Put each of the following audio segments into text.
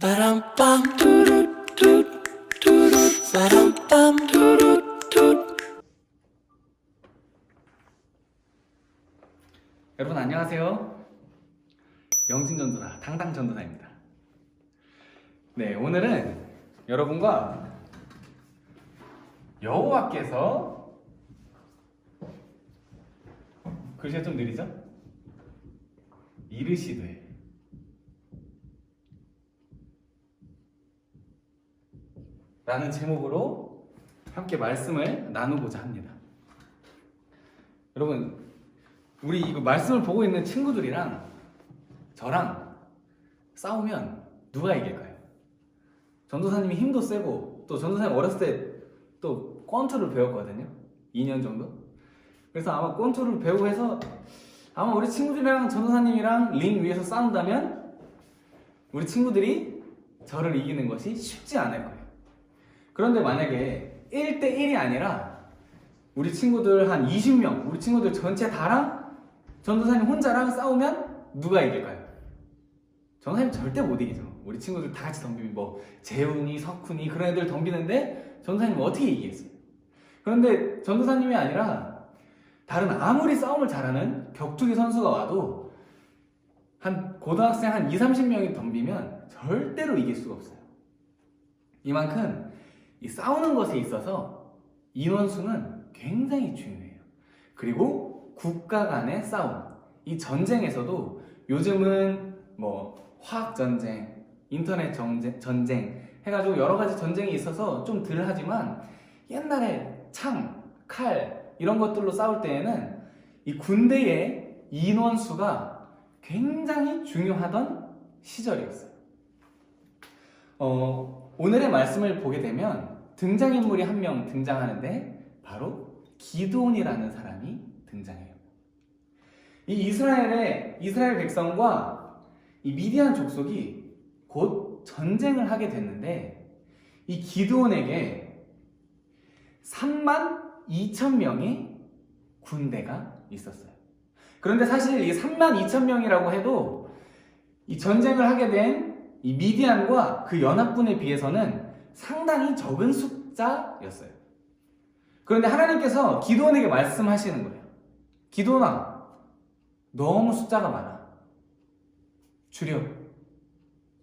빠람빰 뚜루뚜 뚜루 빠람빰 뚜루뚜. 여러분 안녕하세요. 명진전도사 당당전도사입니다. 네, 오늘은 여러분과 여호와께서 글씨가 좀 느리죠? 이르시되 라는 제목으로 함께 말씀을 나누고자 합니다. 여러분, 우리 이거 말씀을 보고 있는 친구들이랑 저랑 싸우면 누가 이길까요? 전도사님이 힘도 세고, 또 전도사님 어렸을 때 또 권투를 배웠거든요. 2년 정도. 그래서 아마 권투를 배우고 해서 아마 우리 친구들이랑 전도사님이랑 링 위에서 싸운다면 우리 친구들이 저를 이기는 것이 쉽지 않을 거예요. 그런데 만약에 1대1이 아니라 우리 친구들 한 20명, 우리 친구들 전체 다랑 전도사님 혼자랑 싸우면 누가 이길까요? 전도사님 절대 못 이기죠. 우리 친구들 다 같이 덤비면 뭐 재훈이, 석훈이 그런 애들 덤비는데 전도사님은 어떻게 이기겠어요? 그런데 전도사님이 아니라 다른 아무리 싸움을 잘하는 격투기 선수가 와도 한 고등학생 한 20-30명이 덤비면 절대로 이길 수가 없어요. 이만큼 이 싸우는 것에 있어서 인원수는 굉장히 중요해요. 그리고 국가 간의 싸움, 이 전쟁에서도 요즘은 뭐 화학전쟁, 인터넷 전쟁 해가지고 여러 가지 전쟁이 있어서 좀 덜 하지만 옛날에 창, 칼 이런 것들로 싸울 때에는 이 군대의 인원수가 굉장히 중요하던 시절이었어요. 오늘의 말씀을 보게 되면 등장인물이 한 명 등장하는데 바로 기드온이라는 사람이 등장해요. 이 이스라엘 백성과 이 미디안 족속이 곧 전쟁을 하게 됐는데 이 기드온에게 32,000명의 군대가 있었어요. 그런데 사실 이 32,000명이라고 해도 이 전쟁을 하게 된 이 미디안과 그 연합군에 비해서는 상당히 적은 숫자였어요. 그런데 하나님께서 기드온에게 말씀하시는 거예요. 기드온아, 너무 숫자가 많아. 줄여.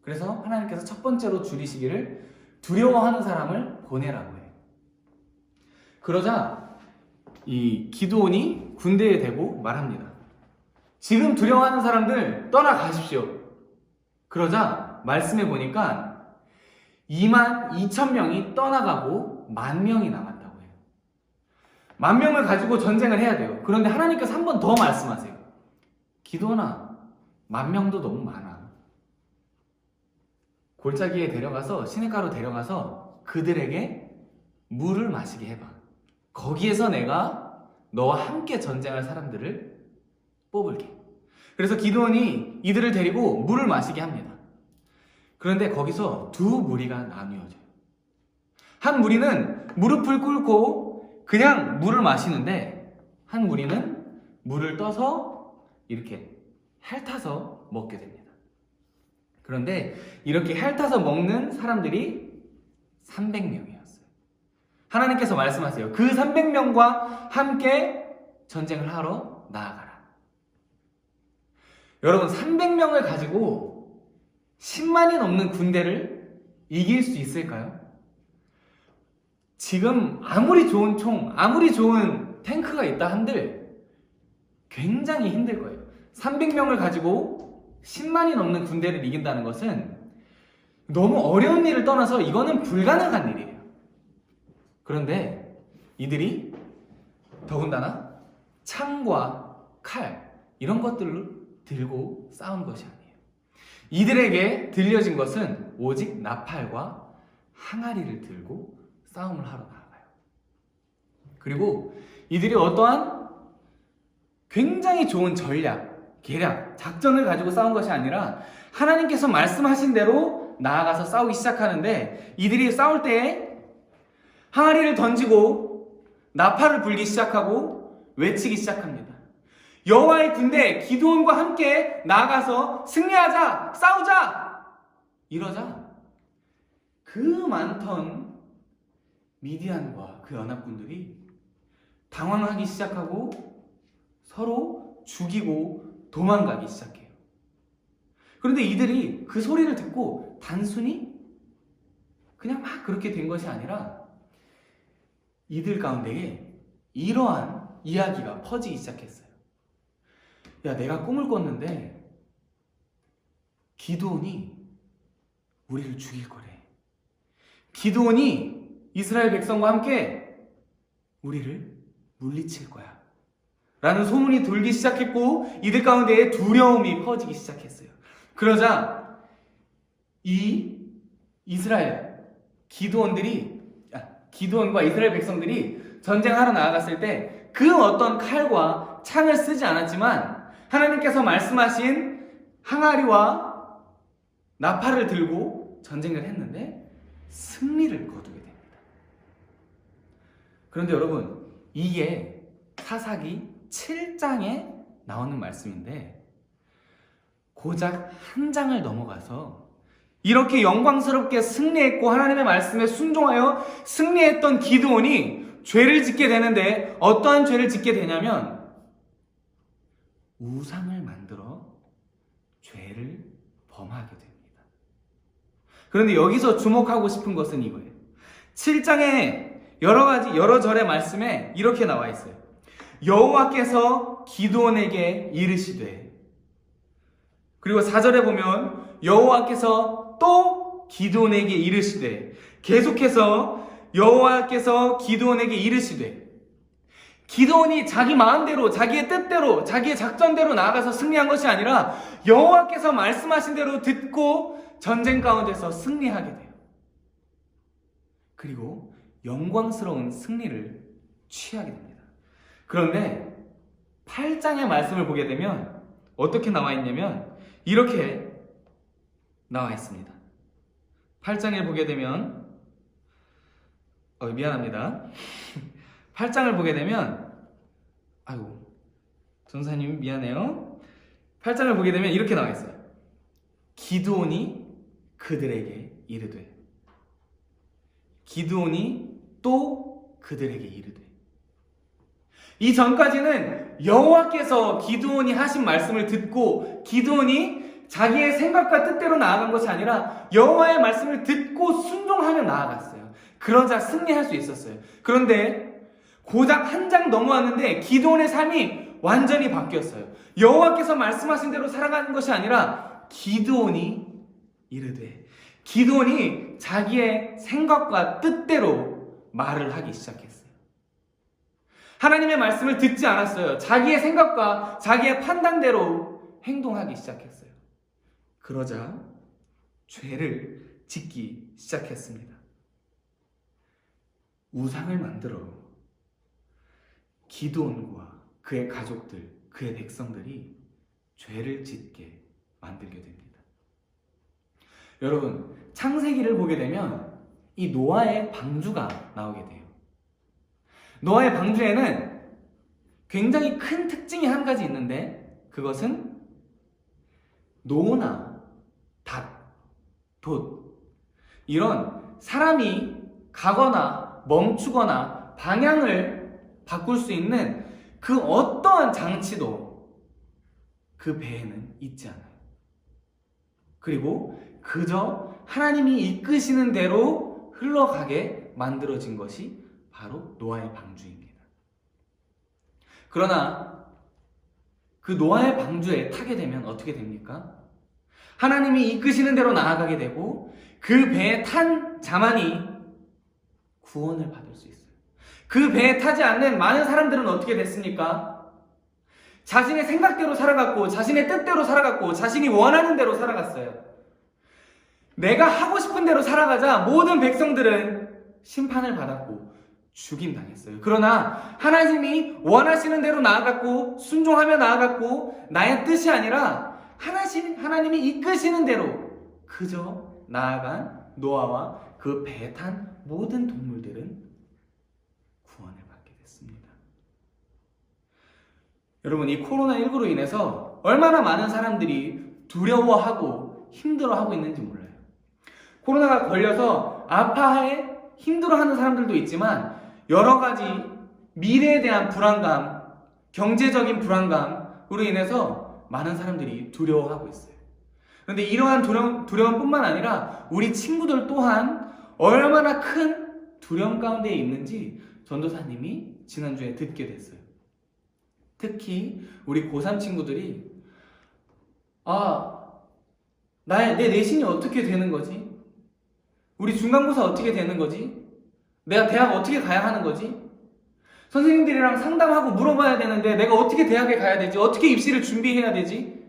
그래서 하나님께서 첫 번째로 줄이시기를 두려워하는 사람을 보내라고 해요. 그러자 이 기드온이 군대에 대고 말합니다. 지금 두려워하는 사람들 떠나가십시오. 그러자 말씀해 보니까 22,000명이 떠나가고 10,000명이 남았다고 해요. 10,000명을 가지고 전쟁을 해야 돼요. 그런데 하나님께서 한 번 더 말씀하세요. 기드온아, 10,000명도 너무 많아. 골짜기에 데려가서 시냇가로 데려가서 그들에게 물을 마시게 해봐. 거기에서 내가 너와 함께 전쟁할 사람들을 뽑을게. 그래서 기드온이 이들을 데리고 물을 마시게 합니다. 그런데 거기서 두 무리가 나뉘어져요. 한 무리는 무릎을 꿇고 그냥 물을 마시는데 한 무리는 물을 떠서 이렇게 핥아서 먹게 됩니다. 그런데 이렇게 핥아서 먹는 사람들이 300명이었어요. 하나님께서 말씀하세요. 그 300명과 함께 전쟁을 하러 나아가라. 여러분, 300명을 가지고 10만이 넘는 군대를 이길 수 있을까요? 지금 아무리 좋은 총, 아무리 좋은 탱크가 있다 한들 굉장히 힘들 거예요. 300명을 가지고 10만이 넘는 군대를 이긴다는 것은 너무 어려운 일을 떠나서 이거는 불가능한 일이에요. 그런데 이들이 더군다나 창과 칼 이런 것들을 들고 싸운 것이 아니에요. 이들에게 들려진 것은 오직 나팔과 항아리를 들고 싸움을 하러 나아가요. 그리고 이들이 어떠한 굉장히 좋은 전략, 계략, 작전을 가지고 싸운 것이 아니라 하나님께서 말씀하신 대로 나아가서 싸우기 시작하는데 이들이 싸울 때에 항아리를 던지고 나팔을 불기 시작하고 외치기 시작합니다. 여호와의 군대 기드온과 함께 나아가서 승리하자, 싸우자! 이러자 그 많던 미디안과 그 연합군들이 당황하기 시작하고 서로 죽이고 도망가기 시작해요. 그런데 이들이 그 소리를 듣고 단순히 그냥 막 그렇게 된 것이 아니라 이들 가운데에 이러한 이야기가 퍼지기 시작했어요. 야, 내가 꿈을 꿨는데 기드온이 우리를 죽일 거래. 기드온이 이스라엘 백성과 함께 우리를 물리칠 거야. 라는 소문이 돌기 시작했고 이들 가운데에 두려움이 퍼지기 시작했어요. 그러자 이 이스라엘 기드온과 이스라엘 백성들이 전쟁하러 나아갔을 때 그 어떤 칼과 창을 쓰지 않았지만 하나님께서 말씀하신 항아리와 나팔을 들고 전쟁을 했는데 승리를 거두게 됩니다. 그런데 여러분, 이게 사사기 7장에 나오는 말씀인데 고작 한 장을 넘어가서 이렇게 영광스럽게 승리했고 하나님의 말씀에 순종하여 승리했던 기드온이 죄를 짓게 되는데 어떠한 죄를 짓게 되냐면 우상을 만들어 죄를 범하게 됩니다. 그런데 여기서 주목하고 싶은 것은 이거예요. 7장에 여러 절의 말씀에 이렇게 나와 있어요. 여호와께서 기드온에게 이르시되, 그리고 4절에 보면 여호와께서 또 기드온에게 이르시되, 계속해서 여호와께서 기드온에게 이르시되, 기드온이 자기 마음대로, 자기의 뜻대로, 자기의 작전대로 나아가서 승리한 것이 아니라 여호와께서 말씀하신 대로 듣고 전쟁 가운데서 승리하게 돼요. 그리고 영광스러운 승리를 취하게 됩니다. 그런데 8장의 말씀을 보게 되면 어떻게 나와 있냐면 이렇게 나와 있습니다. 8장을 보게 되면 미안합니다. 8장을 보게 되면 전사님 미안해요. 8장을 보게 되면 이렇게 나와 있어요. 기드온이 그들에게 이르되, 기드온이 또 그들에게 이르되. 이 전까지는 여호와께서 기드온이 하신 말씀을 듣고 기드온이 자기의 생각과 뜻대로 나아간 것이 아니라 여호와의 말씀을 듣고 순종하며 나아갔어요. 그러자 승리할 수 있었어요. 그런데 고작 한 장 넘어왔는데 기드온의 삶이 완전히 바뀌었어요. 여호와께서 말씀하신 대로 살아가는 것이 아니라 기드온이 이르되, 기드온이 자기의 생각과 뜻대로 말을 하기 시작했어요. 하나님의 말씀을 듣지 않았어요. 자기의 생각과 자기의 판단대로 행동하기 시작했어요. 그러자 죄를 짓기 시작했습니다. 우상을 만들어 기드온과 그의 가족들, 그의 백성들이 죄를 짓게 만들게 됩니다. 여러분, 창세기를 보게 되면 이 노아의 방주가 나오게 돼요. 노아의 방주에는 굉장히 큰 특징이 한 가지 있는데 그것은 노나 닷, 돛, 이런 사람이 가거나 멈추거나 방향을 바꿀 수 있는 그 어떠한 장치도 그 배에는 있지 않아요. 그리고 그저 하나님이 이끄시는 대로 흘러가게 만들어진 것이 바로 노아의 방주입니다. 그러나 그 노아의 방주에 타게 되면 어떻게 됩니까? 하나님이 이끄시는 대로 나아가게 되고 그 배에 탄 자만이 구원을 받을 수 있어요. 그 배에 타지 않는 많은 사람들은 어떻게 됐습니까? 자신의 생각대로 살아갔고 자신의 뜻대로 살아갔고 자신이 원하는 대로 살아갔어요. 내가 하고 싶은 대로 살아가자 모든 백성들은 심판을 받았고 죽임당했어요. 그러나 하나님이 원하시는 대로 나아갔고 순종하며 나아갔고 나의 뜻이 아니라 하나님이 이끄시는 대로 그저 나아간 노아와 그 배에 탄 모든 동물들은 구원을 받게 됐습니다. 여러분, 이 코로나19로 인해서 얼마나 많은 사람들이 두려워하고 힘들어하고 있는지 몰라요. 코로나가 걸려서 아파해 힘들어하는 사람들도 있지만 여러 가지 미래에 대한 불안감, 경제적인 불안감으로 인해서 많은 사람들이 두려워하고 있어요. 그런데 이러한 두려움뿐만 아니라 우리 친구들 또한 얼마나 큰 두려움 가운데 있는지 전도사님이 지난주에 듣게 됐어요. 특히 우리 고3 친구들이 내 내신이 어떻게 되는 거지? 우리 중간고사 어떻게 되는 거지? 내가 대학 어떻게 가야 하는 거지? 선생님들이랑 상담하고 물어봐야 되는데 내가 어떻게 대학에 가야 되지? 어떻게 입시를 준비해야 되지?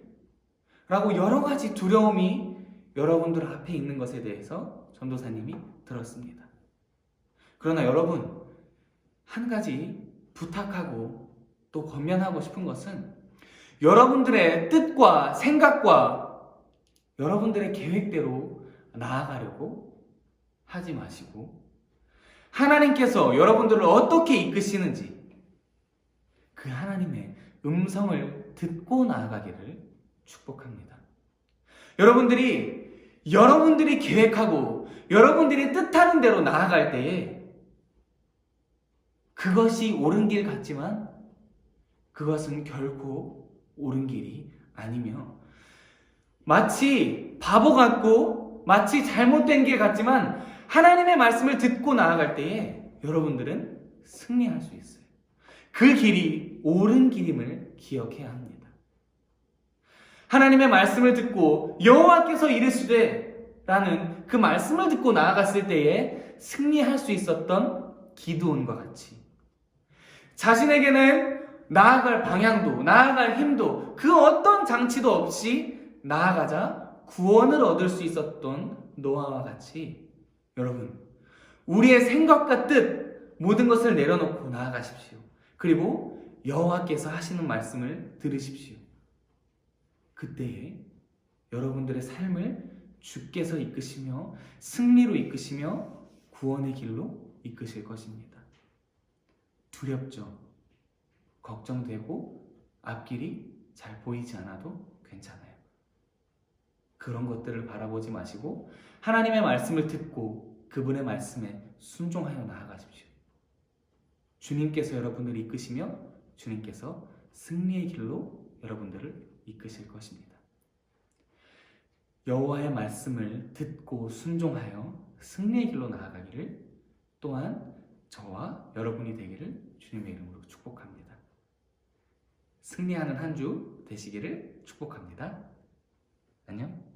라고 여러 가지 두려움이 여러분들 앞에 있는 것에 대해서 전도사님이 들었습니다. 그러나 여러분, 한 가지 부탁하고 또 권면하고 싶은 것은 여러분들의 뜻과 생각과 여러분들의 계획대로 나아가려고 하지 마시고 하나님께서 여러분들을 어떻게 이끄시는지 그 하나님의 음성을 듣고 나아가기를 축복합니다. 여러분들이 계획하고 여러분들이 뜻하는 대로 나아갈 때에 그것이 옳은 길 같지만 그것은 결코 옳은 길이 아니며 마치 바보 같고 마치 잘못된 길 같지만 하나님의 말씀을 듣고 나아갈 때에 여러분들은 승리할 수 있어요. 그 길이 옳은 길임을 기억해야 합니다. 하나님의 말씀을 듣고 여호와께서 이르시되 라는 그 말씀을 듣고 나아갔을 때에 승리할 수 있었던 기드온과 같이 자신에게는 나아갈 방향도 나아갈 힘도 그 어떤 장치도 없이 나아가자 구원을 얻을 수 있었던 노아와 같이 여러분, 우리의 생각과 뜻 모든 것을 내려놓고 나아가십시오. 그리고 여호와께서 하시는 말씀을 들으십시오. 그때에 여러분들의 삶을 주께서 이끄시며 승리로 이끄시며 구원의 길로 이끄실 것입니다. 두렵죠? 걱정되고 앞길이 잘 보이지 않아도 괜찮아요. 그런 것들을 바라보지 마시고 하나님의 말씀을 듣고 그분의 말씀에 순종하여 나아가십시오. 주님께서 여러분을 이끄시며 주님께서 승리의 길로 여러분들을 이끄실 것입니다. 여호와의 말씀을 듣고 순종하여 승리의 길로 나아가기를 또한 저와 여러분이 되기를 주님의 이름으로 축복합니다. 승리하는 한 주 되시기를 축복합니다. 안녕.